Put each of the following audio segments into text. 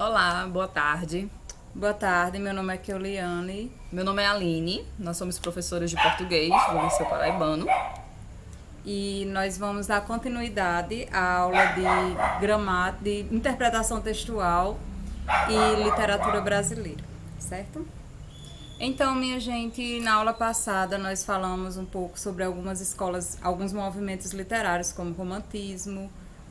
Olá, boa tarde. Boa tarde, meu nome é Keuliane. Meu nome é Aline, nós somos professores de português do Liceu Paraibano. E nós vamos dar continuidade à aula de interpretação textual e literatura brasileira, certo? Então, minha gente, na aula passada nós falamos um pouco sobre algumas escolas, alguns movimentos literários, como o romantismo,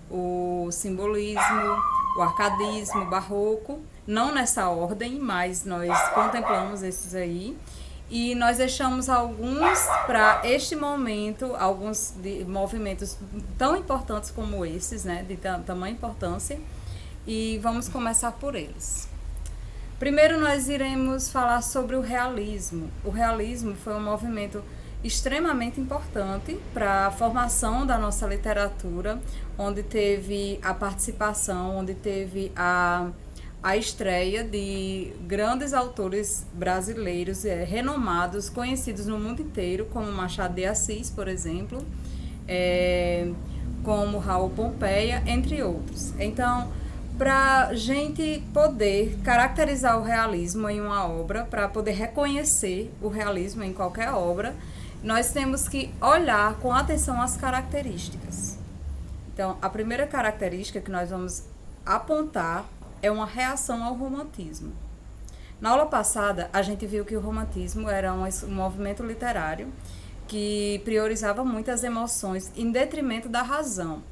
o simbolismo, o arcadismo, o barroco, não nessa ordem, mas nós contemplamos esses aí. E nós deixamos alguns para este momento, alguns de movimentos tão importantes como esses, né, de tamanha importância, e vamos começar por eles. Primeiro nós iremos falar sobre o realismo. O realismo foi um movimento extremamente importante para a formação da nossa literatura, onde teve a participação, onde teve a estreia de grandes autores brasileiros renomados, conhecidos no mundo inteiro, como Machado de Assis, por exemplo, como Raul Pompeia, entre outros. Então, para a gente poder caracterizar o realismo em uma obra, para poder reconhecer o realismo em qualquer obra, nós temos que olhar com atenção as características. Então, a primeira característica que nós vamos apontar é uma reação ao romantismo. Na aula passada, a gente viu que o romantismo era um movimento literário que priorizava muito as emoções em detrimento da razão.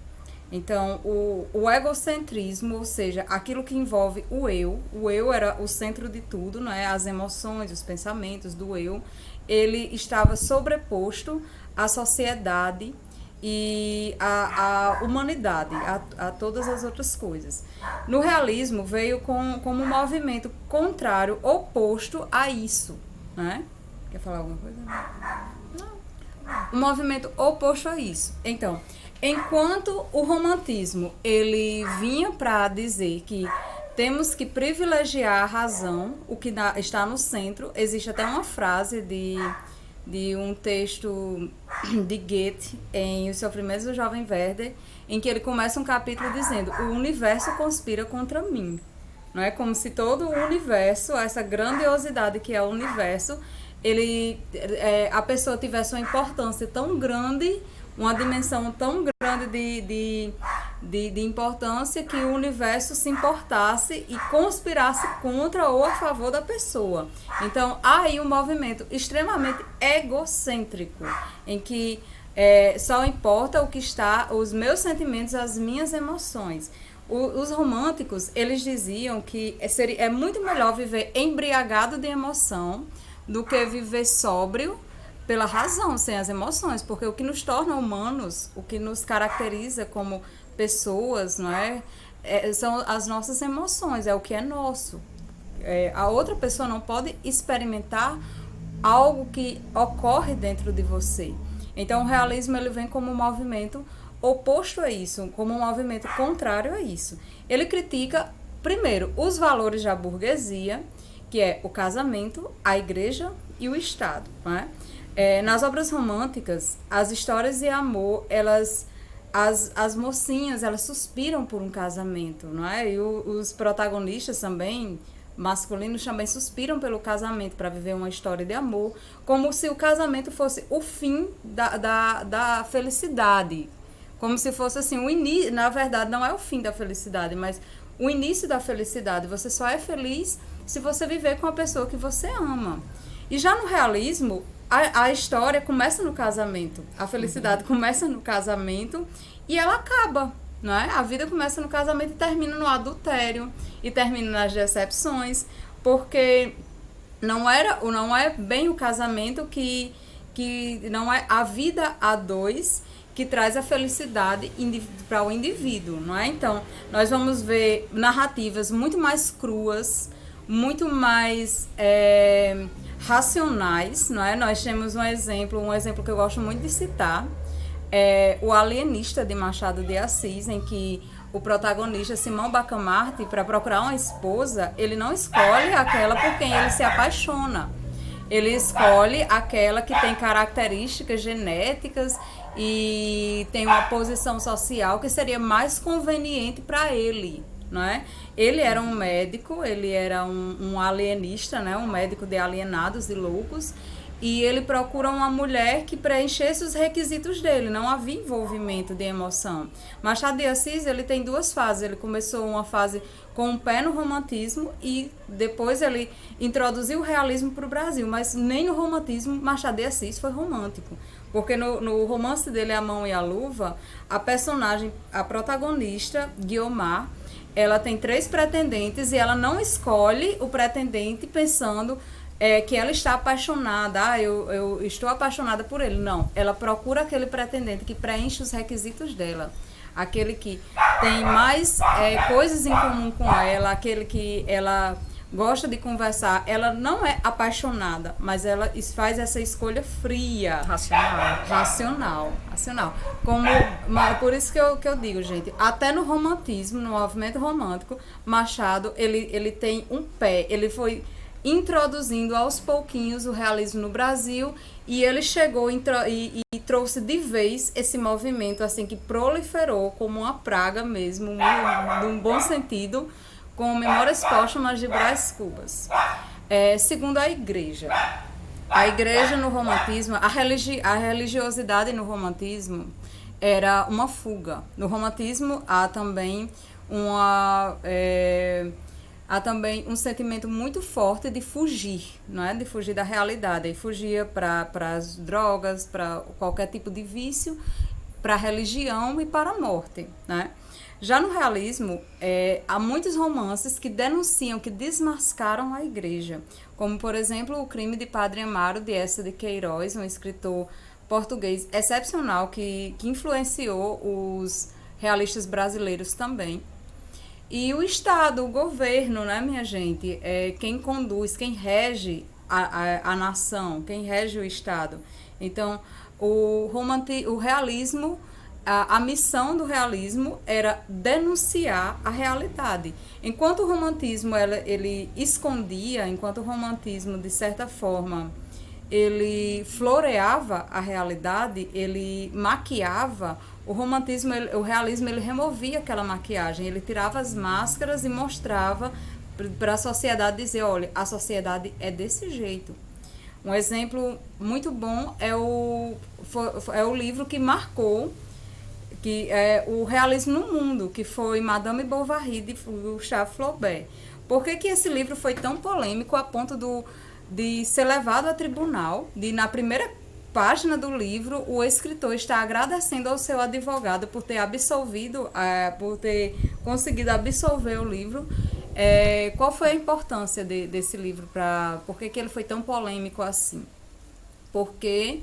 Então, o egocentrismo, ou seja, aquilo que envolve o eu era o centro de tudo, não é? As emoções, os pensamentos do eu, ele estava sobreposto à sociedade e à humanidade, a todas as outras coisas. No realismo, veio como um movimento contrário, oposto a isso, né? Quer falar alguma coisa? Não. Um movimento oposto a isso. Então, enquanto o romantismo ele vinha para dizer que temos que privilegiar a razão, o que está no centro, existe até uma frase de um texto de Goethe em Os Sofrimentos do Jovem Werther, em que ele começa um capítulo dizendo: o universo conspira contra mim. Não é como se todo o universo, essa grandiosidade que é o universo, a pessoa tivesse uma importância tão grande, uma dimensão tão grande de importância, que o universo se importasse e conspirasse contra ou a favor da pessoa. Então, há aí um movimento extremamente egocêntrico, em que só importa o que está, os meus sentimentos, as minhas emoções. Os românticos, eles diziam que é muito melhor viver embriagado de emoção do que viver sóbrio pela razão, sem as emoções, porque o que nos torna humanos, o que nos caracteriza como pessoas, não é? São as nossas emoções, é o que é nosso. A outra pessoa não pode experimentar algo que ocorre dentro de você. Então, o realismo ele vem como um movimento oposto a isso, como um movimento contrário a isso. Ele critica, primeiro, os valores da burguesia, que é o casamento, a igreja e o Estado, não é? Nas obras românticas, as histórias de amor, as mocinhas, elas suspiram por um casamento, não é? E os protagonistas também, masculinos, também suspiram pelo casamento para viver uma história de amor, como se o casamento fosse o fim da felicidade. Como se fosse assim, o início, na verdade não é o fim da felicidade, mas o início da felicidade. Você só é feliz se você viver com a pessoa que você ama. E já no realismo, a história começa no casamento, a felicidade começa no casamento e ela acaba, não é? A vida começa no casamento e termina no adultério, e termina nas decepções, porque não é bem o casamento que não é a vida a dois que traz a felicidade para o indivíduo, não é? Então, nós vamos ver narrativas muito mais cruas, muito mais racionais, não é? Nós temos um exemplo que eu gosto muito de citar, o Alienista, de Machado de Assis, em que o protagonista, Simão Bacamarte, para procurar uma esposa, ele não escolhe aquela por quem ele se apaixona. Ele escolhe aquela que tem características genéticas e tem uma posição social que seria mais conveniente para ele, não é? Ele era um médico, ele era um alienista, né? Um médico de alienados e loucos, e ele procura uma mulher que preenchesse os requisitos dele, não havia envolvimento de emoção. Machado de Assis, ele tem duas fases, ele começou uma fase com um pé no romantismo e depois ele introduziu o realismo para o Brasil, mas nem no romantismo Machado de Assis foi romântico, porque no romance dele A Mão e a Luva, a personagem, a protagonista, Guiomar, ela tem 3 pretendentes e ela não escolhe o pretendente pensando que ela está apaixonada, eu estou apaixonada por ele. Não, ela procura aquele pretendente que preenche os requisitos dela, aquele que tem mais coisas em comum com ela, aquele que ela gosta de conversar. Ela não é apaixonada, mas ela faz essa escolha fria, racional. Por isso que eu digo, gente, até no romantismo, no movimento romântico, Machado, ele tem um pé, ele foi introduzindo aos pouquinhos o realismo no Brasil, e ele chegou e trouxe de vez esse movimento assim que proliferou como uma praga mesmo, num bom sentido, com Memórias Póstumas de Brás Cubas. Segundo a igreja no romantismo, a religiosidade no romantismo era uma fuga. No romantismo há também um sentimento muito forte de fugir, não é? De fugir da realidade. E fugia para as drogas, para qualquer tipo de vício, para a religião e para a morte, né? Já no realismo, há muitos romances que denunciam, que desmascaram a igreja, como, por exemplo, O Crime de Padre Amaro, de Eça de Queiroz, um escritor português excepcional que influenciou os realistas brasileiros também. E o Estado, o governo, né, minha gente, quem conduz, quem rege a nação, quem rege o Estado. Então, o realismo, a missão do realismo era denunciar a realidade. Enquanto o romantismo ele escondia, enquanto o romantismo, de certa forma, ele floreava a realidade, ele maquiava. O romantismo, o realismo, ele removia aquela maquiagem, ele tirava as máscaras e mostrava para a sociedade, dizer, olha, a sociedade é desse jeito. Um exemplo muito bom é o livro que marcou o realismo no mundo, que foi Madame Bovary, de Gustave Flaubert. Por que esse livro foi tão polêmico a ponto de ser levado a tribunal, na primeira página do livro, o escritor está agradecendo ao seu advogado por ter por ter conseguido absolver o livro. Qual foi a importância desse livro? Por que ele foi tão polêmico assim? Porque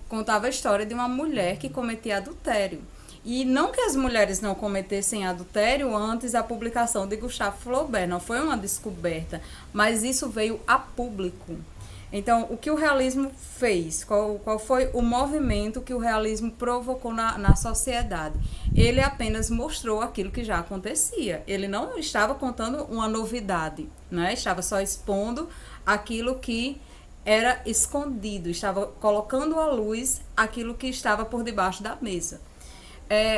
contava a história de uma mulher que cometia adultério. E não que as mulheres não cometessem adultério antes da publicação de Gustave Flaubert, não foi uma descoberta, mas isso veio a público. Então, o que o realismo fez? Qual foi o movimento que o realismo provocou na sociedade? Ele apenas mostrou aquilo que já acontecia. Ele não estava contando uma novidade, né? Estava só expondo aquilo que era escondido, estava colocando à luz aquilo que estava por debaixo da mesa.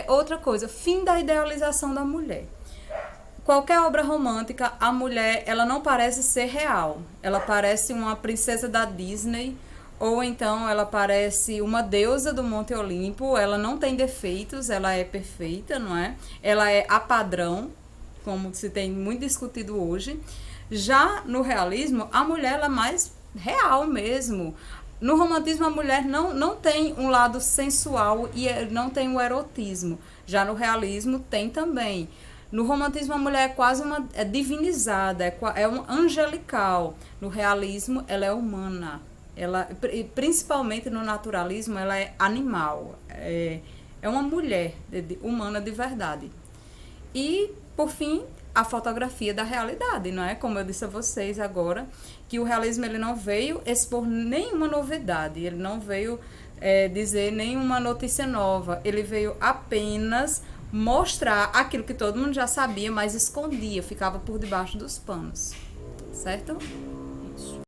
Outra coisa, fim da idealização da mulher. Qualquer obra romântica, a mulher, ela não parece ser real. Ela parece uma princesa da Disney, ou então ela parece uma deusa do Monte Olimpo. Ela não tem defeitos, ela é perfeita, não é? Ela é a padrão, como se tem muito discutido hoje. Já no realismo, a mulher ela é mais real mesmo. No romantismo, a mulher não tem um lado sensual e não tem o erotismo. Já no realismo, tem também. No romantismo, a mulher é quase divinizada, é um angelical. No realismo, ela é humana. Principalmente no naturalismo, ela é animal. É uma mulher humana de verdade. E, por fim, a fotografia da realidade, não é? Como eu disse a vocês agora, que o realismo ele não veio expor nenhuma novidade, ele não veio dizer nenhuma notícia nova, ele veio apenas mostrar aquilo que todo mundo já sabia, mas escondia, ficava por debaixo dos panos, certo? Isso.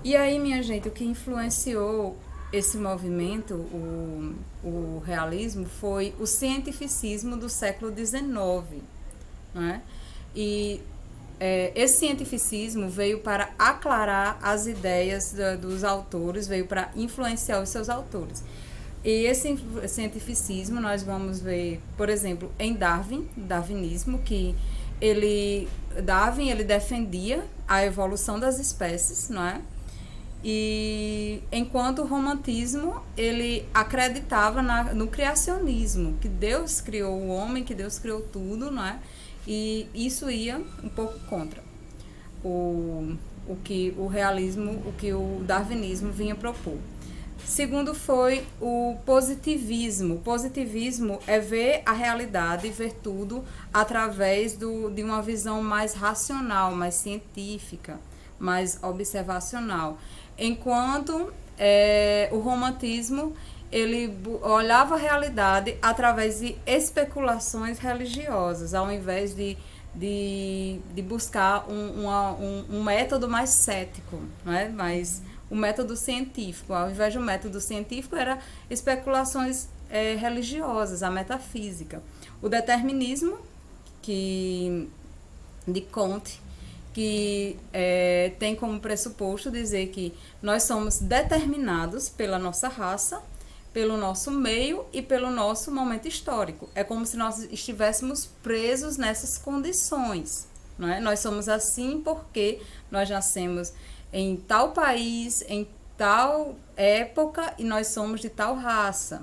E aí, minha gente, o que influenciou esse movimento, o realismo, foi o cientificismo do século XIX. não é? E esse cientificismo veio para aclarar as ideias dos autores, veio para influenciar os seus autores. E esse cientificismo nós vamos ver, por exemplo, em Darwin, darwinismo, que Darwin ele defendia a evolução das espécies, não é? E enquanto o romantismo ele acreditava no criacionismo, que Deus criou o homem, que Deus criou tudo, não é? E isso ia um pouco contra o que o realismo, o que o darwinismo vinha propor. Segundo foi o positivismo. O positivismo é ver a realidade, ver tudo através de uma visão mais racional, mais científica, mais observacional. Enquanto o romantismo ele olhava a realidade através de especulações religiosas, ao invés de buscar um método mais cético, não é? Mas o método científico, ao invés do método científico, era especulações religiosas, a metafísica. O determinismo, de Comte, que tem como pressuposto dizer que nós somos determinados pela nossa raça, pelo nosso meio e pelo nosso momento histórico. É como se nós estivéssemos presos nessas condições, não é? Nós somos assim porque nós nascemos em tal país, em tal época e nós somos de tal raça.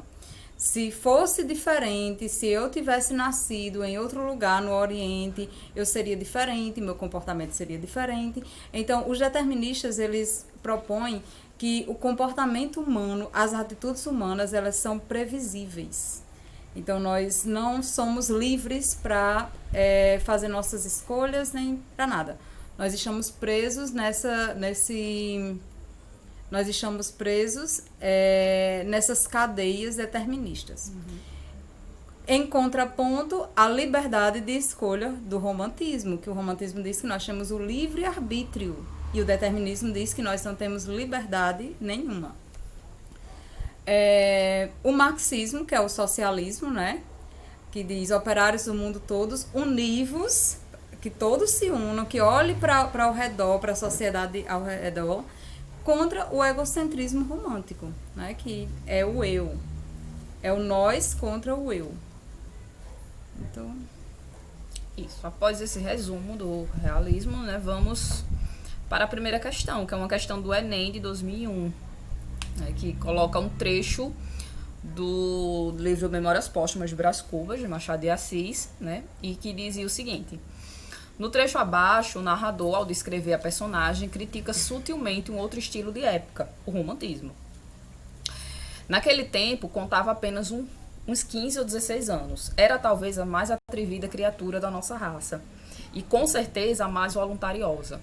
Se fosse diferente, se eu tivesse nascido em outro lugar no Oriente, eu seria diferente, meu comportamento seria diferente. Então, os deterministas, eles propõem que o comportamento humano, as atitudes humanas, elas são previsíveis. Então, nós não somos livres para fazer nossas escolhas nem para nada. Nós estamos presos nessas cadeias deterministas. Em contraponto, a liberdade de escolha do romantismo, que o romantismo diz que nós temos o livre-arbítrio e o determinismo diz que nós não temos liberdade nenhuma. O marxismo, que é o socialismo, né? Que diz operários do mundo todos, univos, que todos se unam, que olhem para o redor, para a sociedade ao redor, contra o egocentrismo romântico, né? Que é o eu. É o nós contra o eu. Então, isso. Após esse resumo do realismo, né, vamos para a primeira questão, que é uma questão do Enem de 2001, né, que coloca um trecho do livro Memórias Póstumas de Brás Cubas, de Machado de Assis, né, e que dizia o seguinte: no trecho abaixo, o narrador, ao descrever a personagem, critica sutilmente um outro estilo de época, o romantismo. Naquele tempo, contava apenas uns 15 ou 16 anos. Era talvez a mais atrevida criatura da nossa raça, e com certeza a mais voluntariosa.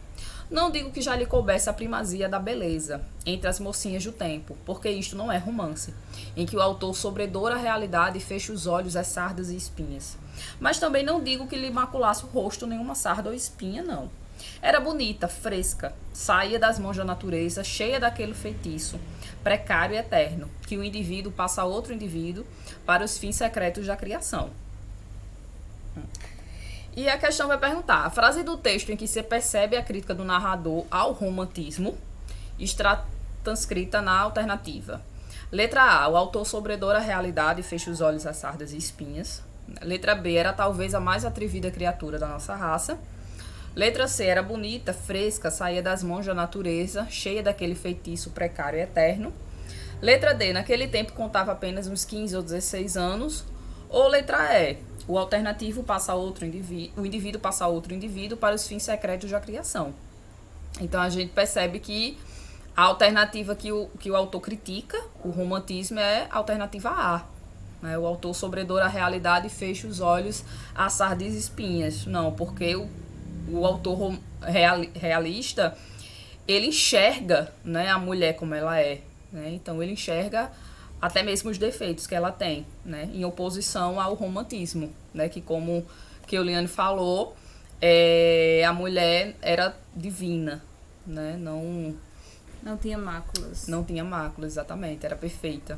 Não digo que já lhe coubesse a primazia da beleza entre as mocinhas do tempo, porque isto não é romance, em que o autor sobredoura a realidade e fecha os olhos às sardas e espinhas. Mas também não digo que lhe maculasse o rosto nenhuma sarda ou espinha, não. Era bonita, fresca, saía das mãos da natureza, cheia daquele feitiço, precário e eterno, que o indivíduo passa a outro indivíduo para os fins secretos da criação. E a questão vai perguntar: a frase do texto em que se percebe a crítica do narrador ao romantismo está transcrita na alternativa. Letra A, o autor sobredoura a realidade e fecha os olhos às sardas e espinhas. Letra B, era talvez a mais atrevida criatura da nossa raça. Letra C, era bonita, fresca, saía das mãos da natureza, cheia daquele feitiço precário e eterno. Letra D, naquele tempo contava apenas uns 15 ou 16 anos. Ou letra E, o alternativo passa a outro indivíduo, o indivíduo passa a outro indivíduo para os fins secretos da criação. Então a gente percebe que a alternativa que o autor critica, o romantismo, é a alternativa A. Né? O autor sobredoura a realidade e fecha os olhos a sardas e espinhas. Não, porque o autor realista, ele enxerga, né, a mulher como ela é. Né? Então ele enxerga até mesmo os defeitos que ela tem, né, em oposição ao romantismo, né, que como que Euliane falou, a mulher era divina, né, não tinha máculas. Não tinha máculas, exatamente, era perfeita.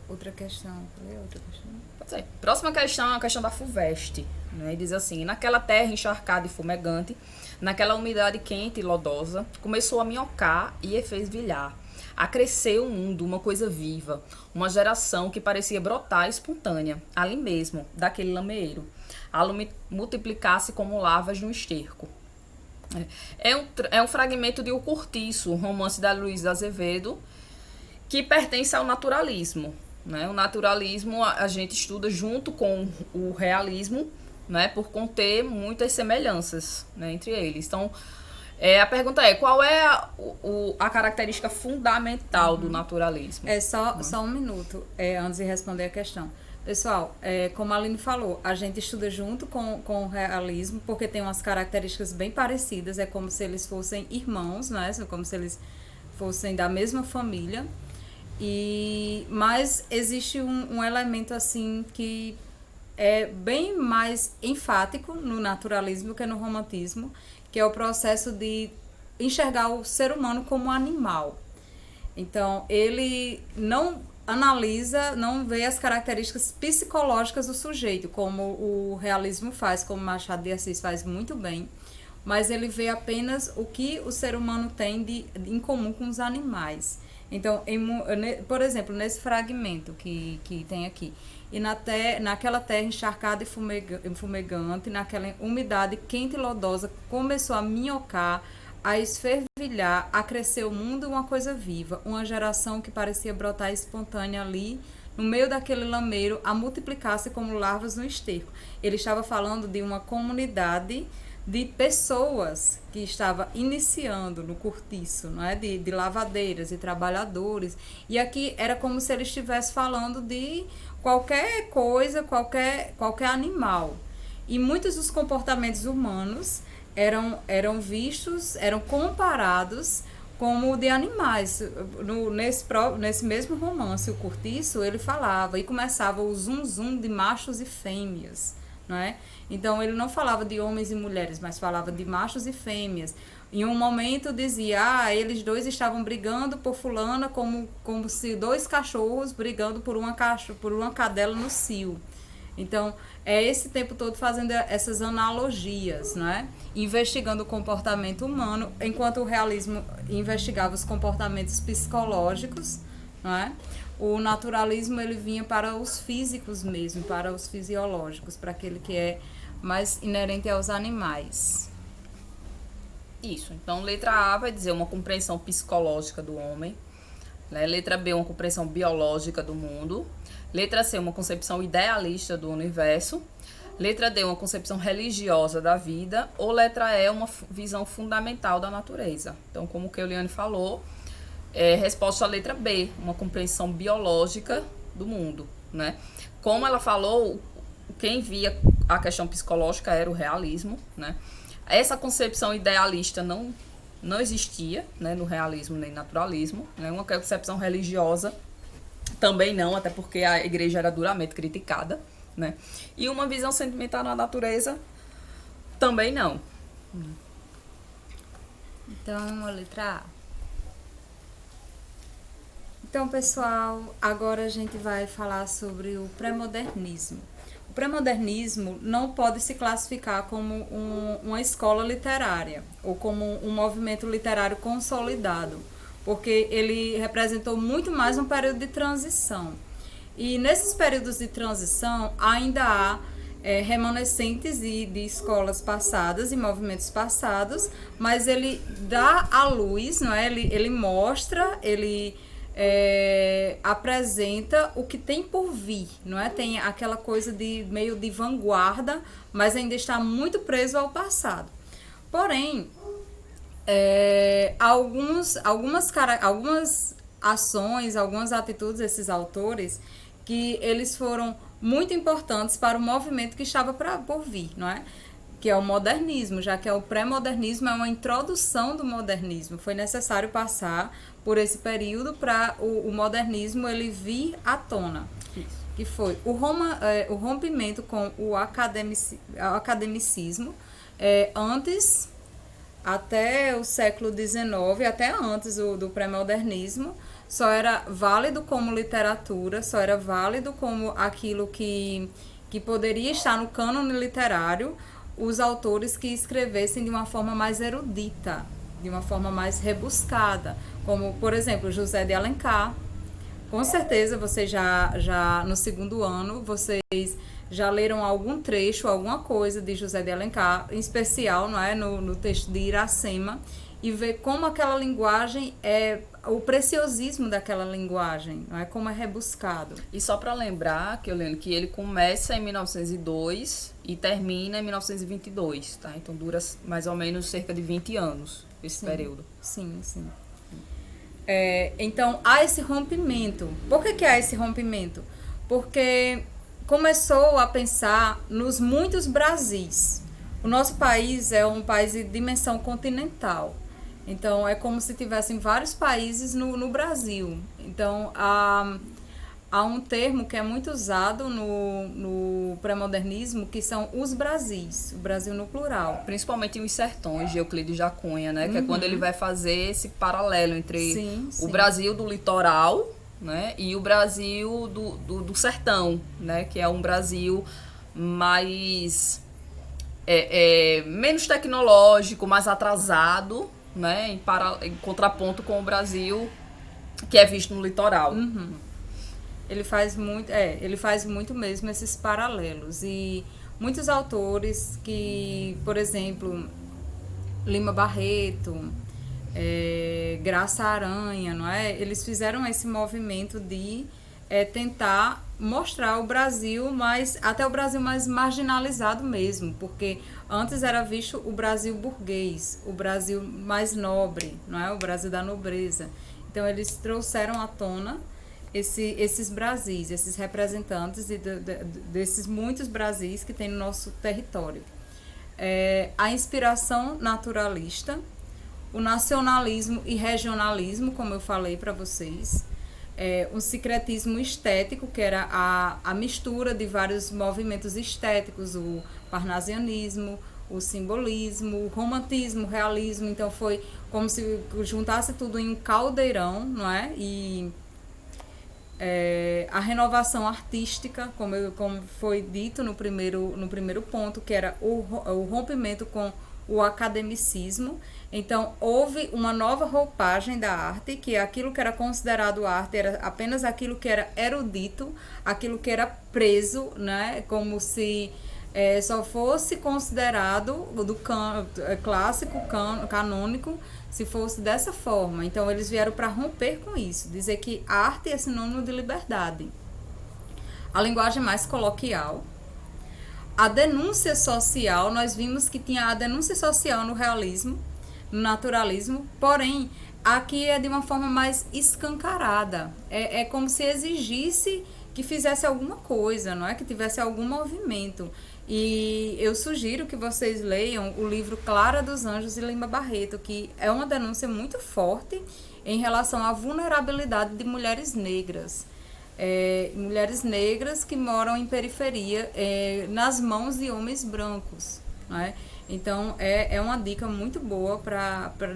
Outra questão. Qual é a outra questão? Pode ser. Próxima questão é a questão da FUVEST. Né? Diz assim: naquela terra encharcada e fumegante, naquela umidade quente e lodosa, começou a minhocar e efesvilhar. Acresceu o mundo, uma coisa viva, uma geração que parecia brotar espontânea, ali mesmo, daquele lameiro, a multiplicar-se como lavas no esterco. É um fragmento de O Cortiço, um romance da Luísa Azevedo, que pertence ao naturalismo. Né? O naturalismo a gente estuda junto com o realismo, né? Por conter muitas semelhanças, né, entre eles. Então, a pergunta é, qual é a característica fundamental do naturalismo? Só um minuto, antes de responder a questão. Pessoal, como a Aline falou, a gente estuda junto com o realismo, porque tem umas características bem parecidas, é como se eles fossem irmãos, né? Como se eles fossem da mesma família. Mas existe um elemento assim que é bem mais enfático no naturalismo que no romantismo, que é o processo de enxergar o ser humano como animal. Então, ele não analisa, não vê as características psicológicas do sujeito, como o realismo faz, como Machado de Assis faz muito bem, mas ele vê apenas o que o ser humano tem em comum com os animais. Então, por exemplo, nesse fragmento que tem aqui, e naquela terra encharcada e fumegante, naquela umidade quente e lodosa, começou a minhocar, a esfervilhar, a crescer o mundo uma coisa viva, uma geração que parecia brotar espontânea ali, no meio daquele lameiro, a multiplicar-se como larvas no esterco. Ele estava falando de uma comunidade de pessoas que estava iniciando no cortiço, não é? De lavadeiras e trabalhadores. E aqui era como se ele estivesse falando de qualquer coisa, qualquer animal. E muitos dos comportamentos humanos eram vistos, eram comparados como de animais. Nesse mesmo romance, O Cortiço, ele falava e começava o zum de machos e fêmeas, não é? Então ele não falava de homens e mulheres, mas falava de machos e fêmeas. Em um momento dizia, eles dois estavam brigando por fulana como se dois cachorros brigando por uma cadela no cio. Então, esse tempo todo fazendo essas analogias, não é? Investigando o comportamento humano, enquanto o realismo investigava os comportamentos psicológicos, não é? O naturalismo ele vinha para os físicos mesmo, para os fisiológicos, para aquele que é mais inerente aos animais. Isso. Então, letra A vai dizer uma compreensão psicológica do homem. Né? Letra B, uma compreensão biológica do mundo. Letra C, uma concepção idealista do universo. Letra D, uma concepção religiosa da vida. Ou letra E, uma visão fundamental da natureza. Então, como o Keuliane falou, resposta à letra B, uma compreensão biológica do mundo. Né? Como ela falou, quem via a questão psicológica era o realismo. Né? Essa concepção idealista não existia, né, no realismo nem no naturalismo. Né? Uma concepção religiosa também não, até porque a igreja era duramente criticada, né? E uma visão sentimental na natureza também não. Então, a letra A. Então, pessoal, agora a gente vai falar sobre o pré-modernismo. O pré-modernismo não pode se classificar como uma escola literária ou como um movimento literário consolidado, porque ele representou muito mais um período de transição. E nesses períodos de transição ainda há remanescentes de escolas passadas e movimentos passados, mas ele dá à luz, não é? Ele mostra, ele apresenta o que tem por vir, não é? Tem aquela coisa de meio de vanguarda, mas ainda está muito preso ao passado. Porém, algumas ações, algumas atitudes desses autores que eles foram muito importantes para o movimento que estava por vir, não é? Que é o modernismo, já que o pré-modernismo é uma introdução do modernismo. Foi necessário passar por esse período para o modernismo ele vir à tona. Isso. Que foi o rompimento com o academicismo antes, até o século XIX, até antes do pré-modernismo, só era válido como literatura, só era válido como aquilo que poderia estar no cânone literário, os autores que escrevessem de uma forma mais erudita, de uma forma mais rebuscada, como, por exemplo, José de Alencar. Com certeza, vocês já no segundo ano, vocês já leram algum trecho, alguma coisa de José de Alencar, em especial, não é, no texto de Iracema, e ver como aquela linguagem o preciosismo daquela linguagem, não é, como é rebuscado. E só para lembrar, que eu lembro que ele começa em 1902 e termina em 1922, tá? Então dura mais ou menos cerca de 20 anos esse período. Sim. Então, há esse rompimento. Por que há esse rompimento? Porque começou a pensar nos muitos Brasis. O nosso país é um país de dimensão continental. Então, é como se tivessem vários países no Brasil. Então, há um termo que é muito usado no pré-modernismo, que são os Brasis, o Brasil no plural. Principalmente os sertões de Euclides da Cunha, né? Que é quando ele vai fazer esse paralelo entre o Brasil do litoral, né? E o Brasil do sertão, né? Que é um Brasil mais... menos tecnológico, mais atrasado, né? Em contraponto com o Brasil que é visto no litoral. Ele faz muito mesmo esses paralelos. E muitos autores que, por exemplo, Lima Barreto, Graça Aranha, não é? Eles fizeram esse movimento de tentar mostrar o Brasil até o Brasil mais marginalizado mesmo, porque antes era visto o Brasil burguês, o Brasil mais nobre, não é? O Brasil da nobreza. Então eles trouxeram à tona esses Brasis, esses representantes desses muitos Brasis que tem no nosso território. A inspiração naturalista, o nacionalismo e regionalismo, como eu falei para vocês, o sincretismo estético, que era a mistura de vários movimentos estéticos, o parnasianismo, o simbolismo, o romantismo, o realismo. Então foi como se juntasse tudo em um caldeirão, não é? E a renovação artística, como foi dito no primeiro ponto, que era o rompimento com o academicismo. Então, houve uma nova roupagem da arte, que aquilo que era considerado arte era apenas aquilo que era erudito, aquilo que era preso, né? Como se só fosse considerado clássico, canônico, se fosse dessa forma. Então, eles vieram para romper com isso, dizer que arte é sinônimo de liberdade. A linguagem mais coloquial. A denúncia social, nós vimos que tinha a denúncia social no realismo, no naturalismo, porém, aqui é de uma forma mais escancarada. É como se exigisse que fizesse alguma coisa, não é? Que tivesse algum movimento. E eu sugiro que vocês leiam o livro Clara dos Anjos de Lima Barreto, que é uma denúncia muito forte em relação à vulnerabilidade de mulheres negras. Mulheres negras que moram em periferia, nas mãos de homens brancos, não é? Então, é uma dica muito boa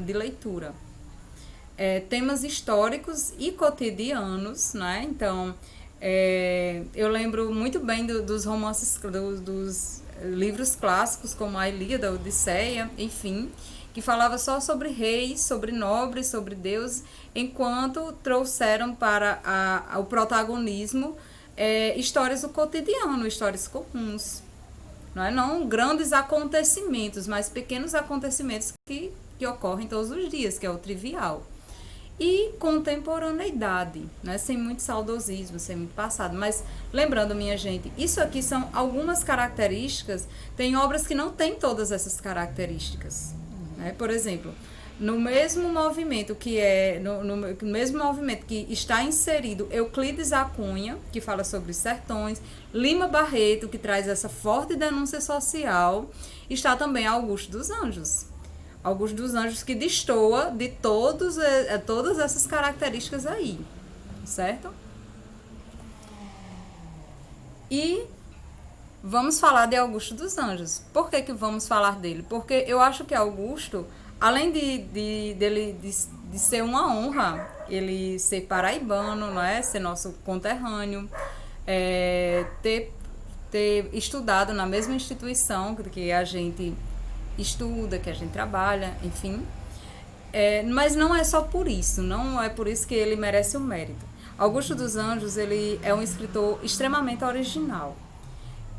de leitura. Temas históricos e cotidianos, né? Então, eu lembro muito bem dos romances, dos livros clássicos, como a Ilíada, a Odisseia, enfim, que falava só sobre reis, sobre nobres, sobre Deus, enquanto trouxeram para o protagonismo histórias do cotidiano, histórias comuns. Não grandes acontecimentos, mas pequenos acontecimentos que ocorrem todos os dias, que é o trivial. E contemporaneidade, né? Sem muito saudosismo, sem muito passado. Mas lembrando, minha gente, isso aqui são algumas características. Tem obras que não têm todas essas características. Né? Por exemplo, no mesmo movimento que no mesmo movimento que está inserido Euclides da Cunha, que fala sobre os sertões, Lima Barreto, que traz essa forte denúncia social, está também Augusto dos Anjos. Augusto dos Anjos, que destoa de todas essas características aí, certo? E vamos falar de Augusto dos Anjos. Por que vamos falar dele? Porque eu acho que Augusto, além de ser uma honra ele ser paraibano, não é? Ser nosso conterrâneo, ter estudado na mesma instituição que a gente estuda, que a gente trabalha, enfim. Mas não é só por isso, não é por isso que ele merece o mérito. Augusto dos Anjos, ele é um escritor extremamente original.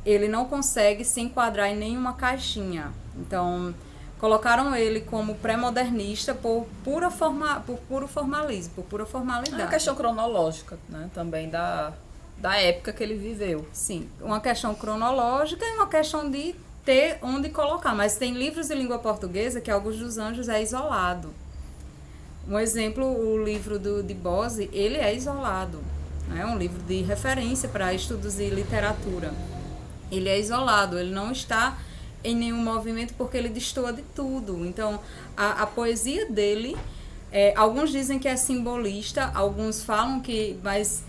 Ele não consegue se enquadrar em nenhuma caixinha. Então, colocaram ele como pré-modernista por puro formalismo, por pura formalidade. É uma questão cronológica, né? Também da época que ele viveu. Sim, uma questão cronológica e uma questão de ter onde colocar. Mas tem livros de língua portuguesa que Augusto dos Anjos é isolado. Um exemplo, o livro de Bose, ele é isolado. É um livro de referência para estudos de literatura. Ele é isolado, ele não está em nenhum movimento porque ele destoa de tudo. Então, a poesia dele, alguns dizem que é simbolista, alguns falam que... Mas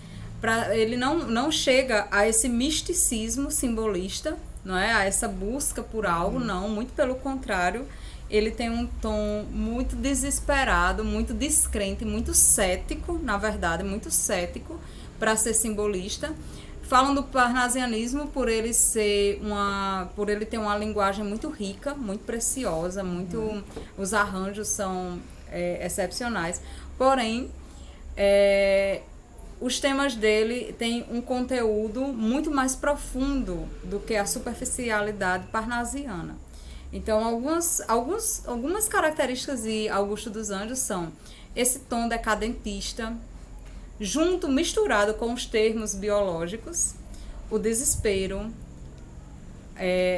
ele não chega a esse misticismo simbolista, não é? A essa busca por algo, não. Muito pelo contrário, ele tem um tom muito desesperado, muito descrente, muito cético, na verdade, muito cético para ser simbolista. Falam do parnasianismo por ele ter uma linguagem muito rica, muito preciosa, os arranjos são excepcionais. Porém, os temas dele têm um conteúdo muito mais profundo do que a superficialidade parnasiana. Então, algumas características de Augusto dos Anjos são esse tom decadentista, misturado com os termos biológicos, o desespero,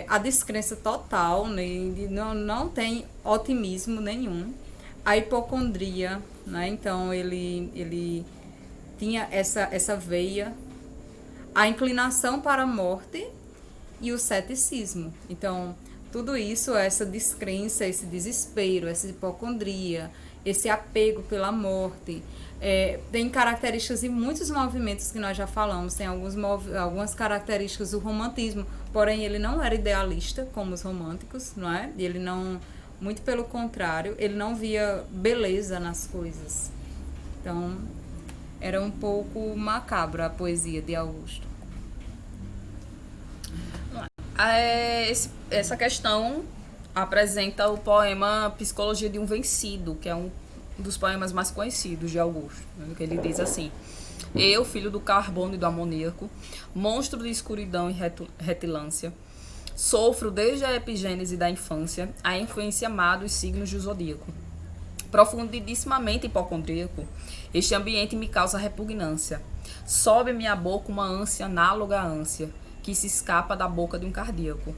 a descrença total, não tem otimismo nenhum, a hipocondria, né? Então ele tinha essa veia, a inclinação para a morte e o ceticismo. Então, tudo isso, essa descrença, esse desespero, essa hipocondria, esse apego pela morte, tem características de muitos movimentos que nós já falamos, tem algumas características do romantismo, porém ele não era idealista como os românticos, não é? Ele não, muito pelo contrário, ele não via beleza nas coisas. Então, era um pouco macabra a poesia de Augusto. Essa questão apresenta o poema Psicologia de um Vencido, que é um dos poemas mais conhecidos de Augusto, né, que ele diz assim: eu, filho do carbono e do amoníaco, monstro de escuridão e retilância, sofro desde a epigênese da infância a influência má dos signos do zodíaco. Profundissimamente hipocondríaco, este ambiente me causa repugnância. Sobe à minha boca uma ânsia análoga à ânsia, que se escapa da boca de um cardíaco.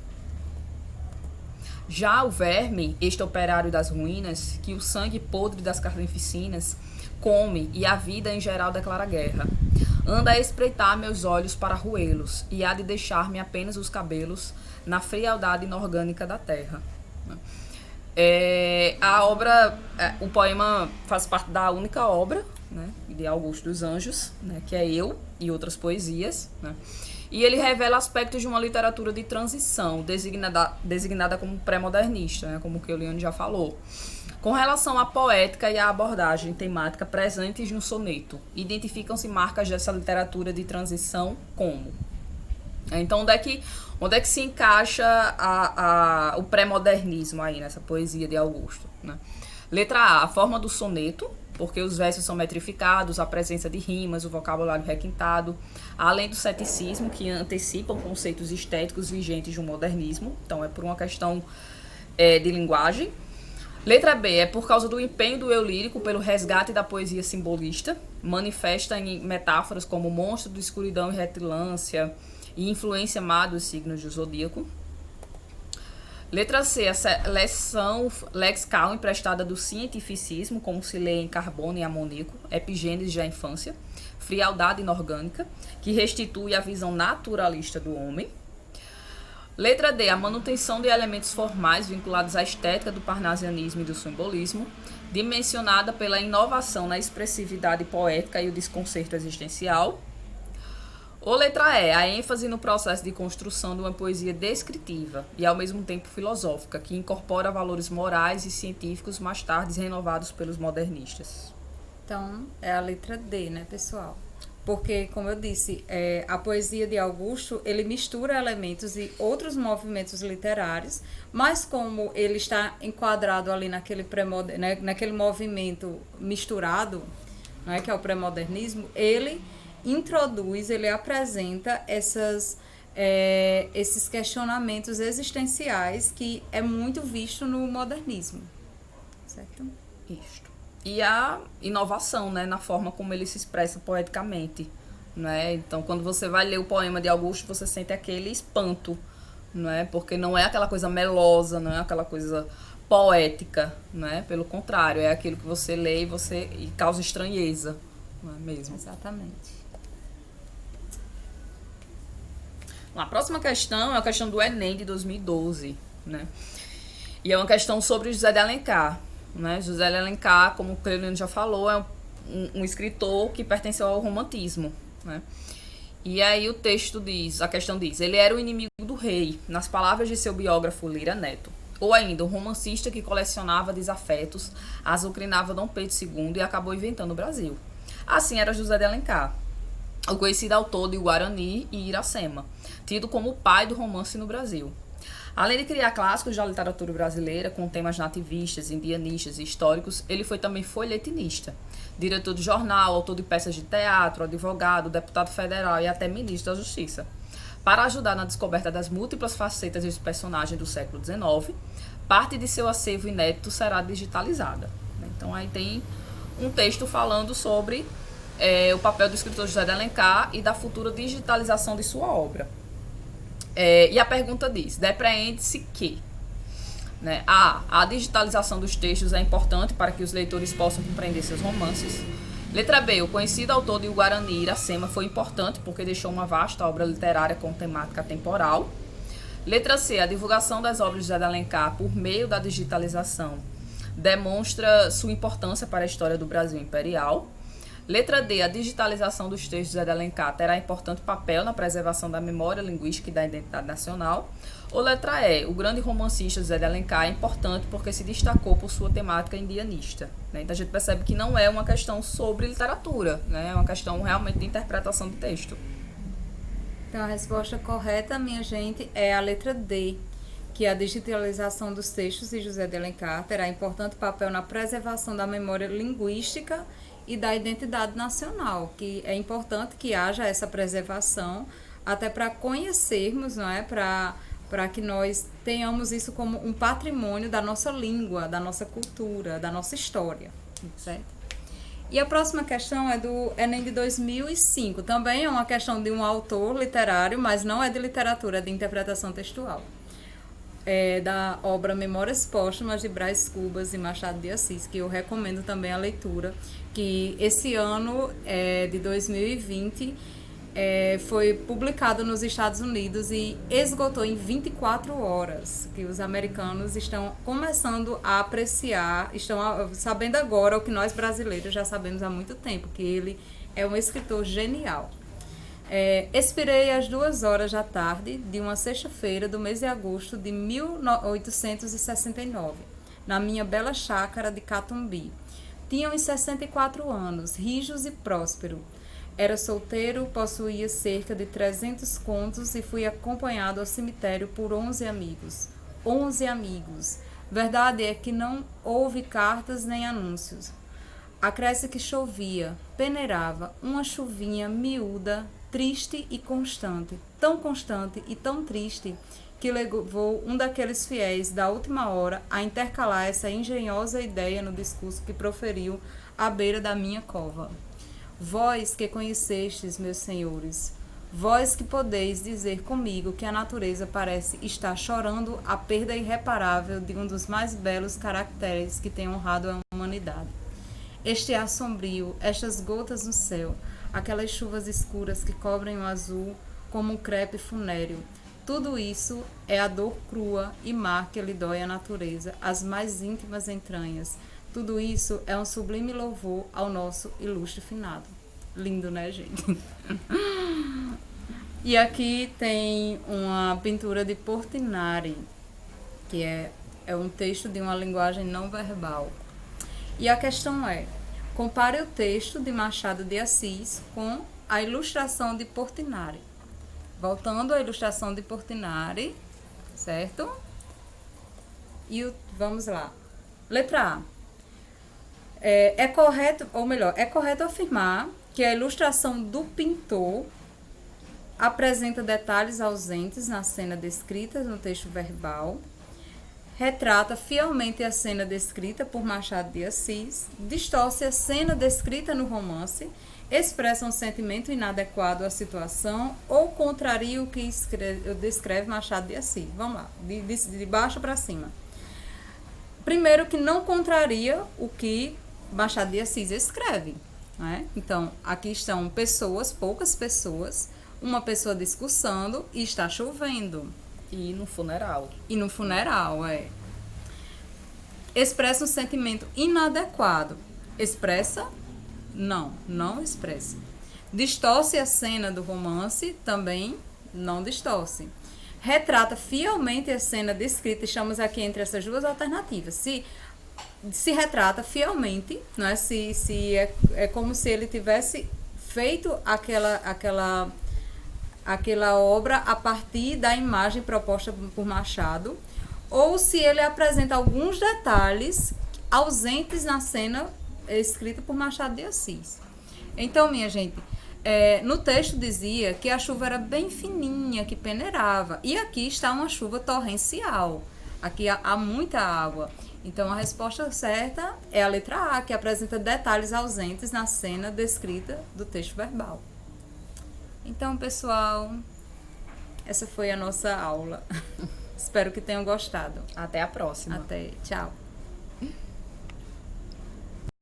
Já o verme, este operário das ruínas, que o sangue podre das carnificinas come e a vida em geral declara guerra, anda a espreitar meus olhos para roê-los e há de deixar-me apenas os cabelos na frialdade inorgânica da terra. A obra, o poema faz parte da única obra, né, de Augusto dos Anjos, né, que é Eu e Outras Poesias, né, e ele revela aspectos de uma literatura de transição, designada como pré-modernista, né, como o que o Leandro já falou. Com relação à poética e à abordagem temática presentes no soneto, identificam-se marcas dessa literatura de transição como? Então, onde é que se encaixa o pré-modernismo aí nessa poesia de Augusto, né? Letra A, a forma do soneto, porque os versos são metrificados, a presença de rimas, o vocabulário requintado, além do ceticismo, que antecipam conceitos estéticos vigentes de um modernismo. Então, é por uma questão de linguagem. Letra B, é por causa do empenho do eu lírico pelo resgate da poesia simbolista, manifesta em metáforas como monstro de escuridão e retilância e influência má dos signos do zodíaco. Letra C, a seleção lexical emprestada do cientificismo, como se lê em carbono e amoníaco, epigênese da infância, frialdade inorgânica, que restitui a visão naturalista do homem. Letra D, a manutenção de elementos formais vinculados à estética do parnasianismo e do simbolismo, dimensionada pela inovação na expressividade poética e o desconcerto existencial. Ou letra E, a ênfase no processo de construção de uma poesia descritiva e ao mesmo tempo filosófica, que incorpora valores morais e científicos mais tarde renovados pelos modernistas. Então, é a letra D, né, pessoal? Porque, como eu disse, a poesia de Augusto, ele mistura elementos de outros movimentos literários, mas como ele está enquadrado ali naquele movimento misturado, né, que é o pré-modernismo, ele apresenta esses questionamentos existenciais que é muito visto no modernismo, certo? Isto. E a inovação, né, na forma como ele se expressa poeticamente, né? Então, quando você vai ler o poema de Augusto, você sente aquele espanto, né? Porque não é aquela coisa melosa, não é aquela coisa poética, né? Pelo contrário, é aquilo que você lê e causa estranheza, não é mesmo? Exatamente. A próxima questão é a questão do Enem de 2012, né? E é uma questão sobre José de Alencar, né? José de Alencar, como o Cleilino já falou, é um escritor que pertenceu ao romantismo, né? E aí a questão diz, ele era o inimigo do rei, nas palavras de seu biógrafo Lira Neto. Ou ainda, um romancista que colecionava desafetos, azucrinava Dom Pedro II e acabou inventando o Brasil. Assim era José de Alencar, o conhecido autor de Guarani e Iracema, tido como o pai do romance no Brasil. Além de criar clássicos da literatura brasileira com temas nativistas, indianistas e históricos, ele foi também folhetinista, diretor de jornal, autor de peças de teatro, advogado, deputado federal e até ministro da Justiça. Para ajudar na descoberta das múltiplas facetas desse personagem do século XIX, parte de seu acervo inédito será digitalizada. Então aí tem um texto falando sobre o papel do escritor José de Alencar e da futura digitalização de sua obra. E a pergunta diz, depreende-se que, né, a digitalização dos textos é importante para que os leitores possam compreender seus romances. Letra B, o conhecido autor de O Guarani e Iracema foi importante porque deixou uma vasta obra literária com temática temporal. Letra C, a divulgação das obras de José de Alencar por meio da digitalização demonstra sua importância para a história do Brasil imperial. Letra D, a digitalização dos textos de José de Alencar terá importante papel na preservação da memória linguística e da identidade nacional. Ou letra E, o grande romancista José de Alencar é importante porque se destacou por sua temática indianista. Né? Então a gente percebe que não é uma questão sobre literatura, né? É uma questão realmente de interpretação do texto. Então a resposta correta, minha gente, é a letra D, que a digitalização dos textos de José de Alencar terá importante papel na preservação da memória linguística e da identidade nacional, que é importante que haja essa preservação, até para conhecermos, não é? Para que nós tenhamos isso como um patrimônio da nossa língua, da nossa cultura, da nossa história, certo? E a próxima questão é do Enem de 2005. Também é uma questão de um autor literário, mas não é de literatura, é de interpretação textual. É da obra Memórias Póstumas de Brás Cubas e Machado de Assis, que eu recomendo também a leitura, que esse ano de 2020 foi publicado nos Estados Unidos e esgotou em 24 horas, que os americanos estão começando a apreciar, estão sabendo agora o que nós brasileiros já sabemos há muito tempo, que ele é um escritor genial. Expirei às 2h da tarde de uma sexta-feira do mês de agosto de 1869, na minha bela chácara de Catumbi. Tinha uns 64 anos, rijos e próspero. Era solteiro, possuía cerca de 300 contos e fui acompanhado ao cemitério por 11 amigos. 11 amigos. Verdade é que não houve cartas nem anúncios. Acresce que chovia, peneirava, uma chuvinha miúda, triste e constante e tão triste, que levou um daqueles fiéis da última hora a intercalar essa engenhosa ideia no discurso que proferiu à beira da minha cova. Vós que conhecestes, meus senhores, vós que podeis dizer comigo que a natureza parece estar chorando a perda irreparável de um dos mais belos caracteres que tem honrado a humanidade. Este ar sombrio, estas gotas no céu, aquelas chuvas escuras que cobrem o azul como um crepe funéreo, tudo isso é a dor crua e má que lhe dói a natureza, as mais íntimas entranhas. Tudo isso é um sublime louvor ao nosso ilustre finado. Lindo, né, gente? E aqui tem uma pintura de Portinari, que é um texto de uma linguagem não verbal. E a questão é, compare o texto de Machado de Assis com a ilustração de Portinari. Voltando à ilustração de Portinari, certo? Vamos lá. Letra A. É correto afirmar que a ilustração do pintor apresenta detalhes ausentes na cena descrita no texto verbal, retrata fielmente a cena descrita por Machado de Assis, distorce a cena descrita no romance, expressa um sentimento inadequado à situação ou contraria o que descreve Machado de Assis. Vamos lá, de baixo para cima. Primeiro, que não contraria o que Machado de Assis escreve, né? Então, aqui estão pessoas, poucas pessoas, uma pessoa discursando e está chovendo. E no funeral. Expressa um sentimento inadequado. Expressa? Não expressa. Distorce a cena do romance? Também não distorce. Retrata fielmente a cena descrita, estamos aqui entre essas duas alternativas. Se retrata fielmente, não é? É como se ele tivesse feito aquela obra a partir da imagem proposta por Machado, ou se ele apresenta alguns detalhes ausentes na cena escrita por Machado de Assis. Então, minha gente, no texto dizia que a chuva era bem fininha, que peneirava, e aqui está uma chuva torrencial. Aqui há muita água. Então, a resposta certa é a letra A, que apresenta detalhes ausentes na cena descrita do texto verbal. Então, pessoal, essa foi a nossa aula. Espero que tenham gostado. Até a próxima. Tchau.